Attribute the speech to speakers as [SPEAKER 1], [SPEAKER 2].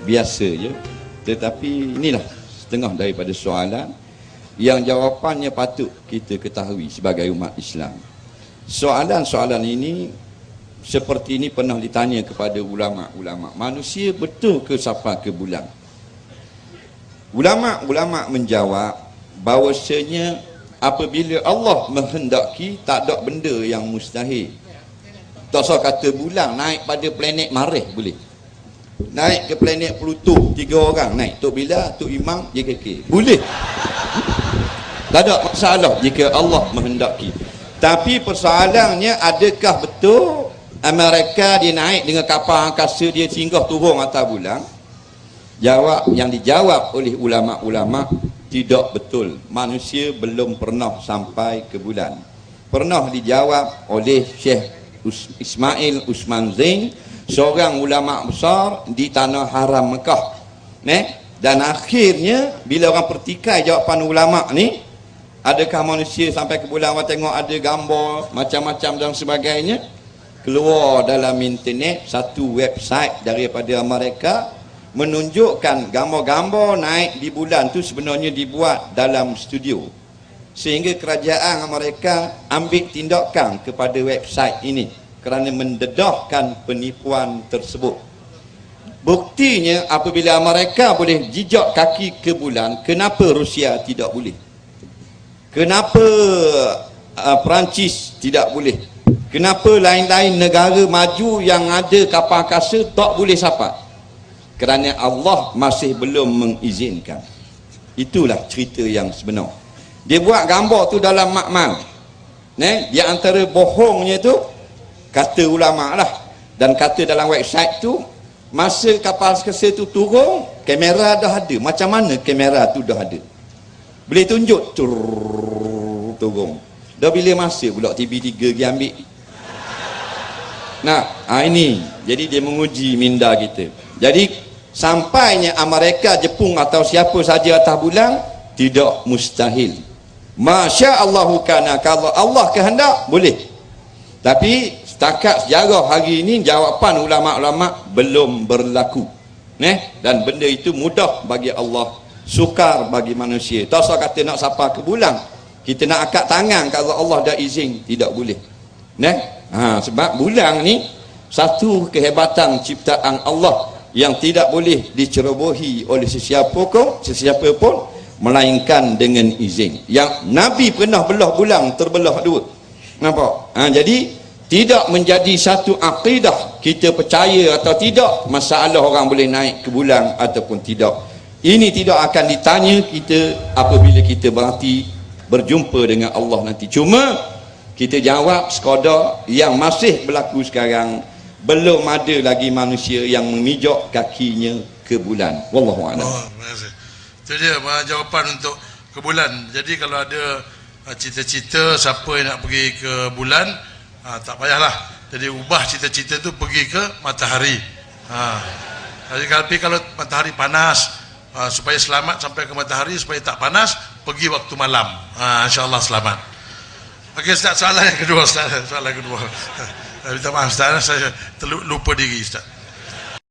[SPEAKER 1] biasa je. Tetapi inilah setengah daripada soalan yang jawapannya patut kita ketahui sebagai umat Islam. Soalan-soalan ini seperti ini pernah ditanya kepada ulama-ulama. Manusia betul ke sampai ke bulan? Ulama-ulama menjawab bahawasanya apabila Allah menghendaki, tak ada benda yang mustahil. Tak usah kata bulan, naik pada planet Marikh boleh. Naik ke planet Pluto, 3 orang naik. Tok Bilal, Tok Imam, JKK. Boleh. Tak ada masalah jika Allah menghendaki. Tapi persoalannya, adakah betul Amerika dia naik dengan kapal angkasa, dia singgah turun atas bulan? Jawab yang dijawab oleh ulama-ulama, tidak betul. Manusia belum pernah sampai ke bulan. Pernah dijawab oleh Syekh Ismail Usman Zain, seorang ulama besar di tanah haram Mekah. Dan akhirnya bila orang pertikai jawapan ulama ni, adakah manusia sampai ke bulan, orang tengok ada gambar macam-macam dan sebagainya, keluar dalam internet satu website daripada Amerika menunjukkan gambar-gambar naik di bulan tu sebenarnya dibuat dalam studio, sehingga kerajaan Amerika ambil tindakan kepada website ini kerana mendedahkan penipuan tersebut. Buktinya apabila Amerika boleh jejak kaki ke bulan, kenapa Rusia tidak boleh? Kenapa Perancis tidak boleh? Kenapa lain-lain negara maju yang ada kapal angkasa tak boleh sampai? Kerana Allah masih belum mengizinkan. Itulah cerita yang sebenar. Dia buat gambar tu dalam makmal. Di antara bohongnya tu, kata ulama lah, dan kata dalam website tu, masa kapal angkasa tu turun, kamera dah ada. Macam mana kamera tu dah ada? Boleh tunjuk turun. Dah bila masa pula TV3 pergi ambil. Ini jadi dia menguji minda kita. Jadi sampainya Amerika, Jepun atau siapa saja atas bulan, tidak mustahil. Masya Allahu kana, kalau Allah kehendak boleh. Tapi setakat sejarah hari ini, jawapan ulama-ulama belum berlaku. Dan benda itu mudah bagi Allah, sukar bagi manusia. Tak usah kata nak sapa ke bulan, kita nak angkat tangan kalau Allah dah izin, tidak boleh. Sebab bulan ni satu kehebatan ciptaan Allah yang tidak boleh dicerobohi oleh sesiapa pun melainkan dengan izin. Yang Nabi pernah belah bulan terbelah dua. Nampak? Jadi tidak menjadi satu akidah kita percaya atau tidak masalah orang boleh naik ke bulan ataupun tidak. Ini tidak akan ditanya kita apabila kita berjumpa dengan Allah nanti. Cuma kita jawab sekadar yang masih berlaku sekarang, belum ada lagi manusia yang memijak kakinya ke bulan. Wallahu a'lam.
[SPEAKER 2] Itu dia jawapan untuk ke bulan. Jadi kalau ada cita-cita siapa yang nak pergi ke bulan, tak payahlah. Jadi ubah cita-cita tu pergi ke matahari. Tapi kalau matahari panas, supaya selamat sampai ke matahari, supaya tak panas, pergi waktu malam. InsyaAllah selamat. Okey Ustaz, soalan yang kedua Ustaz. Soalan kedua. Minta maaf Ustaz, saya lupa diri Ustaz.